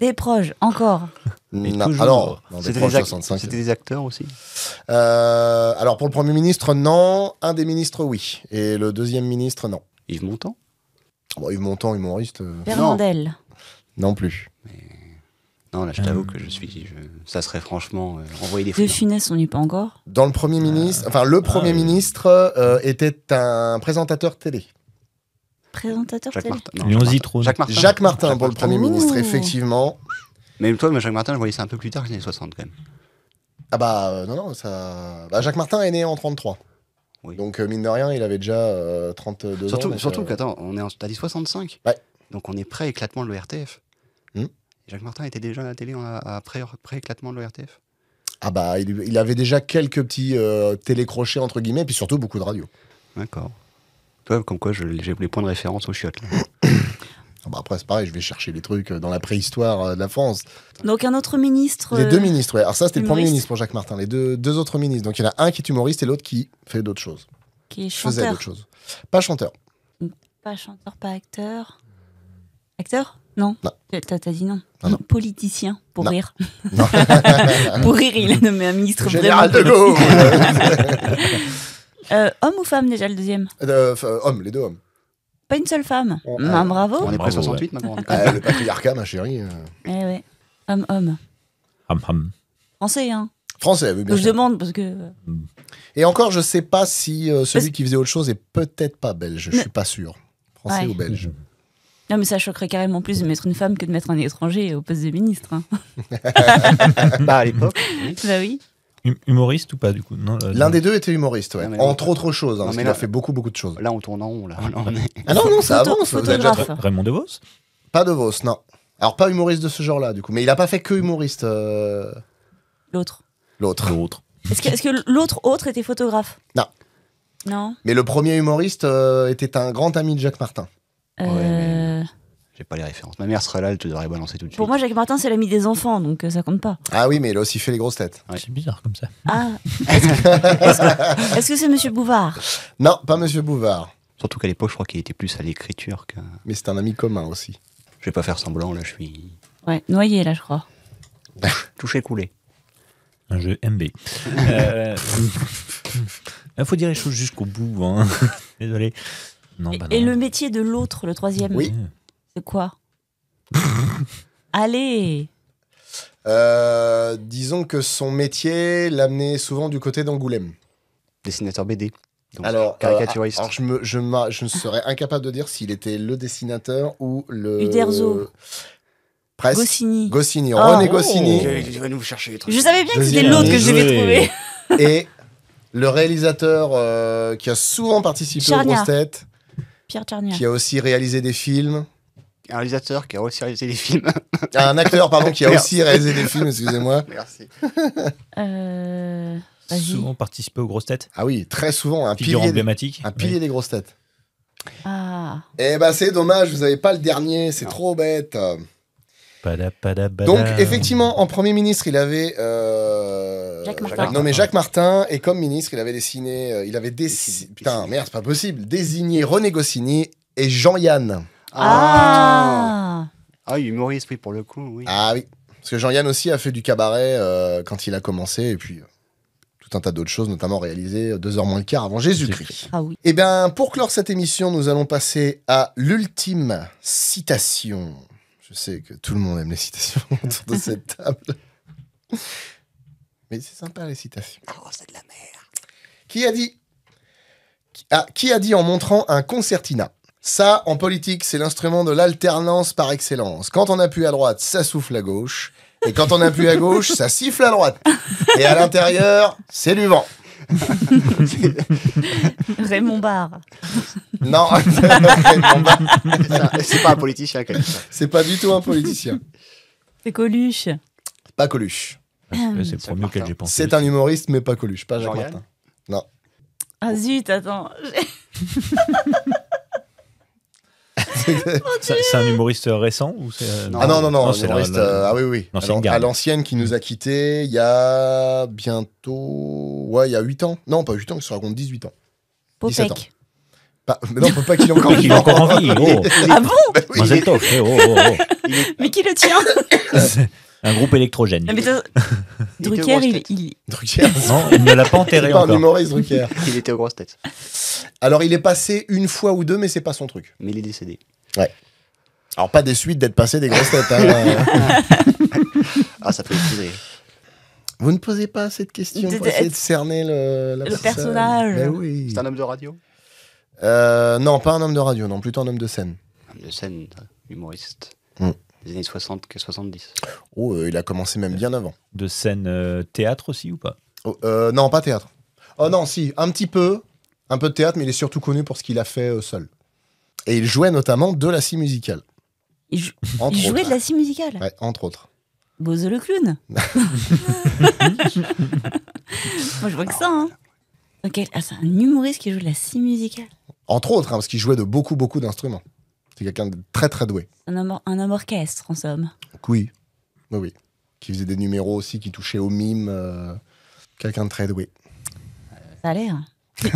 Speaker 4: Des proches, encore.
Speaker 1: Non,
Speaker 3: toujours.
Speaker 1: alors, non, des
Speaker 2: C'était
Speaker 1: proches
Speaker 2: des,
Speaker 1: 65.
Speaker 2: c'était des acteurs aussi.
Speaker 1: Alors, pour le Premier ministre, non. Un des ministres, oui. Et le 2e ministre, non.
Speaker 2: Yves Montand.
Speaker 1: Bon, Yves Montand, humoriste,
Speaker 4: Fernandel.
Speaker 1: non plus.
Speaker 2: Non, là je t'avoue que ça serait franchement envoyer des
Speaker 4: De
Speaker 2: fleurs.
Speaker 4: Funès, on n'y est pas encore.
Speaker 1: Dans le Premier ministre, enfin, le Premier
Speaker 3: oui.
Speaker 1: ministre était un présentateur télé.
Speaker 4: Présentateur
Speaker 2: Jacques
Speaker 4: télé.
Speaker 2: Martin. Non,
Speaker 3: Léon
Speaker 2: Jacques
Speaker 3: Zitrone.
Speaker 2: Martin. Jacques Martin.
Speaker 1: Jacques Martin
Speaker 2: Jacques
Speaker 1: pour le
Speaker 2: Martin.
Speaker 1: Premier ministre,
Speaker 4: Ouh.
Speaker 1: effectivement.
Speaker 2: Mais toi, Jacques Martin, je voyais ça un peu plus tard que les années 60 quand même.
Speaker 1: Ah bah, non, ça... Bah, Jacques Martin est né en 33.
Speaker 2: Oui.
Speaker 1: Donc, mine de rien, il avait déjà 32 ans.
Speaker 2: Surtout,
Speaker 1: donc,
Speaker 2: surtout qu'attends, t'as dit 65.
Speaker 1: Ouais.
Speaker 2: Donc on est pré-éclatement de l'ORTF.
Speaker 1: Hmm.
Speaker 2: Jacques Martin était déjà à la télé pré-éclatement de l'ORTF.
Speaker 1: Ah bah, il avait déjà quelques petits télécrochets, entre guillemets, puis surtout beaucoup de radio.
Speaker 2: D'accord. Toi, comme quoi, j'ai les points de référence aux chiottes. Là.
Speaker 1: Ah bah, après, c'est pareil, je vais chercher les trucs dans la préhistoire de la France.
Speaker 4: Donc un autre ministre.
Speaker 1: Les 2 ministres, ouais. Alors ça, c'était le Premier
Speaker 4: humoriste.
Speaker 1: ministre pour Jacques Martin. Les deux autres ministres. Donc il y en a un qui est humoriste et l'autre qui fait d'autres choses.
Speaker 4: Qui est
Speaker 1: Faisait
Speaker 4: chanteur.
Speaker 1: d'autres choses. Pas chanteur.
Speaker 4: Pas chanteur, pas acteur. Acteur? Non.
Speaker 1: Non.
Speaker 4: T'as dit non.
Speaker 1: Non, non.
Speaker 4: Politicien, pour
Speaker 1: Non.
Speaker 4: rire.
Speaker 1: Non.
Speaker 4: Pour rire, il a nommé un ministre
Speaker 1: Général de
Speaker 4: vraiment.
Speaker 1: Gaulle.
Speaker 4: Homme ou femme déjà le deuxième?
Speaker 1: Hommes, les 2 hommes.
Speaker 4: Pas une seule femme.
Speaker 1: Oh,
Speaker 4: Ben, bravo.
Speaker 2: On est
Speaker 3: Bravo,
Speaker 2: pré-68 maintenant.
Speaker 1: Le patriarcat, ma chérie.
Speaker 4: Eh ouais. Homme.
Speaker 3: Ham, ham.
Speaker 4: Français, hein.
Speaker 1: Français, oui, bien
Speaker 4: Je
Speaker 1: sûr.
Speaker 4: demande parce que.
Speaker 1: Et encore, je sais pas si celui qui faisait autre chose est peut-être pas belge. Je suis pas sûr. Français
Speaker 4: Ouais.
Speaker 1: ou belge.
Speaker 4: Non, mais ça choquerait carrément plus de mettre une femme que de mettre un étranger au poste de ministre. Hein.
Speaker 2: Bah à l'époque. Oui.
Speaker 4: Bah oui.
Speaker 3: Humoriste ou pas, du coup? Non,
Speaker 1: L'un des 2 était humoriste, ouais.
Speaker 2: Non, mais
Speaker 1: Entre autres choses, hein,
Speaker 2: Non,
Speaker 1: parce
Speaker 2: mais
Speaker 1: qu'il a
Speaker 2: là-
Speaker 1: fait beaucoup de choses.
Speaker 2: Là, on tourne en rond. Là on est...
Speaker 1: Ah non, non, ça
Speaker 4: Photo-
Speaker 1: avance. Vous avez déjà
Speaker 4: photographe.
Speaker 3: Raymond DeVos?
Speaker 1: Pas de Vos, non. Alors, pas humoriste de ce genre-là, du coup. Mais il a pas fait que humoriste,
Speaker 4: L'autre.
Speaker 1: l'autre.
Speaker 3: L'autre.
Speaker 4: Est-ce que l'autre autre était photographe?
Speaker 1: Non.
Speaker 4: Non.
Speaker 1: Mais le premier humoriste était un grand ami de Jacques Martin.
Speaker 4: Euh,
Speaker 2: J'ai pas les références. Ma mère sera là, elle te devrait balancer tout de suite.
Speaker 4: Pour moi, Jacques Martin, c'est l'ami des enfants, donc ça compte pas.
Speaker 1: Ah oui, mais il a aussi fait les grosses têtes.
Speaker 2: Ouais.
Speaker 3: C'est bizarre comme ça.
Speaker 4: Ah. Est-ce que c'est Monsieur Bouvard?
Speaker 1: Non, pas Monsieur Bouvard.
Speaker 2: Surtout qu'à l'époque, je crois qu'il était plus à l'écriture que.
Speaker 1: Mais c'est un ami commun aussi.
Speaker 2: Je vais pas faire semblant, là, je suis
Speaker 4: Ouais, noyé là, je crois.
Speaker 2: touché coulé.
Speaker 3: Un jeu MB. Il faut dire les choses jusqu'au bout. Hein. Désolé. Non, bah
Speaker 4: Et
Speaker 3: non.
Speaker 4: le métier de l'autre, le troisième,
Speaker 1: Oui.
Speaker 4: c'est quoi? Allez.
Speaker 1: Disons que son métier l'amenait souvent du côté d'Angoulême.
Speaker 2: Dessinateur BD. Donc,
Speaker 1: Alors,
Speaker 2: caricaturiste.
Speaker 1: alors je serais incapable de dire s'il était le dessinateur ou le...
Speaker 4: Uderzo.
Speaker 1: Presque.
Speaker 4: Goscinny.
Speaker 1: Goscinny.
Speaker 4: Oh.
Speaker 1: René Goscinny.
Speaker 2: Il va nous chercher les trucs.
Speaker 4: Je savais bien que c'était
Speaker 1: Deuxième
Speaker 4: l'autre que
Speaker 1: année.
Speaker 4: je devais trouver.
Speaker 1: Et le réalisateur qui a souvent participé aux
Speaker 4: Charnia.
Speaker 1: grosses têtes,
Speaker 4: Pierre Tchernia.
Speaker 1: qui a aussi réalisé des films.
Speaker 2: Un réalisateur qui a aussi réalisé des films.
Speaker 1: Ah, un acteur, pardon, qui a
Speaker 2: Merci.
Speaker 1: aussi réalisé des films, excusez-moi.
Speaker 2: Merci.
Speaker 4: Vas-y.
Speaker 3: Souvent participé aux grosses têtes.
Speaker 1: Ah oui, très souvent,
Speaker 3: Figure emblématique.
Speaker 1: un pilier des grosses têtes.
Speaker 4: Ah.
Speaker 1: Eh ben, c'est dommage, vous n'avez pas le dernier, c'est
Speaker 2: Non.
Speaker 1: trop bête.
Speaker 3: Pada.
Speaker 1: Donc, effectivement, en Premier ministre, il avait
Speaker 4: Jacques Martin.
Speaker 1: nommé Jacques Martin, et comme ministre, il avait dessiné,
Speaker 2: Dessiné.
Speaker 1: putain, merde, c'est pas possible, désigné René Goscinny et Jean-Yann.
Speaker 4: Ah.
Speaker 2: Ah, humoriste, oui, pour le coup, oui.
Speaker 1: Ah oui, parce que Jean-Yann aussi a fait du cabaret quand il a commencé, et puis tout un tas d'autres choses, notamment réalisé 2 heures moins le quart avant Jésus-Christ.
Speaker 4: Ah oui.
Speaker 1: Eh bien, pour clore cette émission, nous allons passer à l'ultime citation. Je sais que tout le monde aime les citations autour de cette table. Mais c'est sympa, les citations.
Speaker 2: Oh, c'est de la merde.
Speaker 1: Qui a dit en montrant un concertina? Ça, en politique, c'est l'instrument de l'alternance par excellence. Quand on appuie à droite, ça souffle à gauche. Et quand on appuie à gauche, ça siffle à droite. Et à l'intérieur, c'est du vent.
Speaker 4: Raymond Barre.
Speaker 1: Non,
Speaker 2: C'est pas un politicien qui a dit ça.
Speaker 1: c'est pas du tout un politicien.
Speaker 4: C'est Coluche.
Speaker 1: Pas Coluche.
Speaker 3: C'est le
Speaker 2: Jacques
Speaker 3: premier auquel
Speaker 2: Martin.
Speaker 3: j'ai pensé.
Speaker 1: C'est un humoriste, mais pas Coluche. Pas Jacques
Speaker 2: Jean-Yann
Speaker 1: Martin.
Speaker 4: Ah zut, attends.
Speaker 3: C'est un humoriste récent ou c'est
Speaker 2: Non.
Speaker 1: Ah non, un
Speaker 3: c'est
Speaker 1: humoriste. Ah oui, oui.
Speaker 3: l'ancienne
Speaker 1: Alors,
Speaker 3: garde.
Speaker 1: à l'ancienne qui nous a quittés il y a bientôt. Ouais, il y a 8 ans. Non, pas 8 ans, il se raconte 18 ans. 17 ans.
Speaker 4: Popek.
Speaker 1: Mais non, faut pas qu'il est encore
Speaker 3: Il est encore en vie. Oh.
Speaker 4: Ah bon?
Speaker 1: Bah oui.
Speaker 3: Mazel-tov.
Speaker 4: Mais qui le tient?
Speaker 3: Un groupe électrogène.
Speaker 4: Non, mais ça-
Speaker 2: Il était
Speaker 4: Drucker,
Speaker 2: aux grosses
Speaker 4: il,
Speaker 2: têtes.
Speaker 4: il-
Speaker 1: Drucker.
Speaker 3: Non, il ne l'a pas
Speaker 1: C'est
Speaker 3: enterré
Speaker 1: pas un
Speaker 3: encore.
Speaker 1: humoriste, Drucker.
Speaker 2: Il était aux grosses têtes.
Speaker 1: Alors, il est passé une fois ou deux, mais c'est pas son truc.
Speaker 2: Mais il est décédé.
Speaker 1: Alors, pas des suites d'être passé des grosses têtes. Hein.
Speaker 2: Ah, ça peut être
Speaker 1: Vous ne posez pas cette question pour essayer de cerner la personne.
Speaker 4: personnage.
Speaker 1: Mais oui.
Speaker 2: C'est un homme de radio.
Speaker 1: Non, pas un homme de radio, non, plutôt un homme de scène.
Speaker 2: Homme de scène, humoriste.
Speaker 1: Mm.
Speaker 2: Des années 60 que 70.
Speaker 1: Oh, il a commencé même bien avant.
Speaker 3: De scène théâtre aussi ou pas?
Speaker 1: Oh, non, pas théâtre. Oh non, si, un petit peu. Un peu de théâtre, mais il est surtout connu pour ce qu'il a fait seul. Et il jouait notamment de la scie musicale.
Speaker 4: il jou-
Speaker 1: Entre
Speaker 4: il jouait
Speaker 1: autres.
Speaker 4: de la scie musicale.
Speaker 1: Ouais, entre autres.
Speaker 4: Bozo le clown. Moi, je vois que ça. Hein. Ok, ah, c'est un humoriste qui joue de la scie musicale.
Speaker 1: Entre autres, hein, parce qu'il jouait de beaucoup d'instruments. C'est quelqu'un de très très doué.
Speaker 4: Un homme orchestre, en somme.
Speaker 1: Donc oui, oui, oui. Qui faisait des numéros aussi, qui touchait au mime. Quelqu'un de très doué.
Speaker 4: Ça a l'air.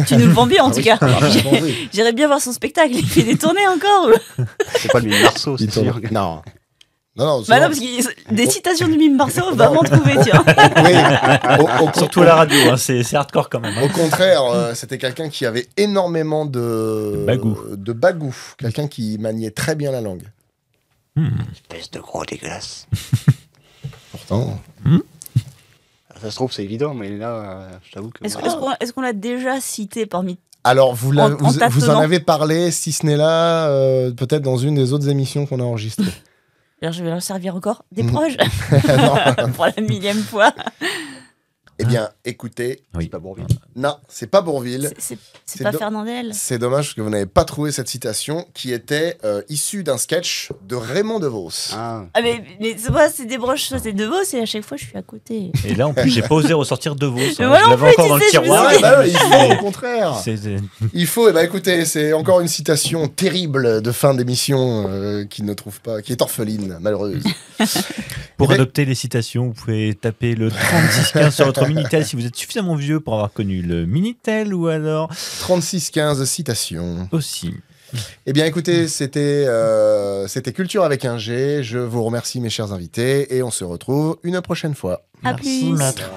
Speaker 4: Tu nous le vends bien, en
Speaker 1: Ah
Speaker 4: tout
Speaker 1: oui.
Speaker 4: cas.
Speaker 1: Ah, bon, oui.
Speaker 4: J'irais bien voir son spectacle. Il fait des tournées encore. Ou...
Speaker 2: C'est pas le mime Marceau,
Speaker 1: Il
Speaker 2: c'est sûr.
Speaker 1: tourne- Non. Non,
Speaker 4: Bah
Speaker 1: souvent-
Speaker 4: non, parce que des citations de Mime Marceau, on va m'en trouver, tiens.
Speaker 1: Oui,
Speaker 3: Surtout à la radio, hein, c'est hardcore quand même. hein.
Speaker 1: Au contraire, c'était quelqu'un qui avait énormément de bagou. Quelqu'un qui maniait très bien la langue.
Speaker 2: Espèce de gros dégueulasse.
Speaker 1: Pourtant,
Speaker 2: Ça se trouve, c'est évident, mais là, je t'avoue que.
Speaker 4: Est-ce qu'on l'a déjà cité parmi...
Speaker 1: alors vous,
Speaker 4: En
Speaker 1: vous en
Speaker 4: tâtonnant.
Speaker 1: avez parlé, si ce n'est là, peut-être dans une des autres émissions qu'on a enregistrées.
Speaker 4: Alors, je vais leur servir encore des
Speaker 1: Mhm.
Speaker 4: proches
Speaker 1: Non.
Speaker 4: pour la 1000e fois.
Speaker 1: Eh bien, écoutez,
Speaker 3: Oui.
Speaker 2: C'est pas Bourville.
Speaker 1: non, c'est pas Bourville.
Speaker 4: C'est
Speaker 1: C'est
Speaker 4: pas
Speaker 1: do-
Speaker 4: Fernandel.
Speaker 1: C'est dommage que vous n'avez pas trouvé cette citation qui était issue d'un sketch de Raymond DeVos.
Speaker 2: Ah,
Speaker 4: Ah, mais c'est pas, c'est des broches, ça, c'est de Vos, et à chaque fois, je suis à côté.
Speaker 3: Et là, en plus, j'ai pas osé ressortir de Vos. hein.
Speaker 4: Mais moi
Speaker 3: Je
Speaker 4: non
Speaker 3: l'avais
Speaker 4: plus,
Speaker 3: encore
Speaker 4: tu
Speaker 3: dans le
Speaker 4: sais, je me
Speaker 3: tiroir.
Speaker 4: suis dit-
Speaker 1: bah ouais, il faut, au contraire.
Speaker 3: C'est-
Speaker 1: Il faut, et bah écoutez, c'est encore une citation terrible de fin d'émission qui ne trouve pas, qui est orpheline, malheureuse.
Speaker 3: Pour
Speaker 1: Eh ben-
Speaker 3: adopter les citations, vous pouvez taper le 3615 sur votre Minitel si vous êtes suffisamment vieux pour avoir connu le Minitel ou alors
Speaker 1: 36-15 citations.
Speaker 3: aussi.
Speaker 1: Eh bien écoutez, c'était Culture avec un G. Je vous remercie mes chers invités et on se retrouve une prochaine fois.
Speaker 4: À
Speaker 3: Merci,
Speaker 4: plus.
Speaker 3: maître.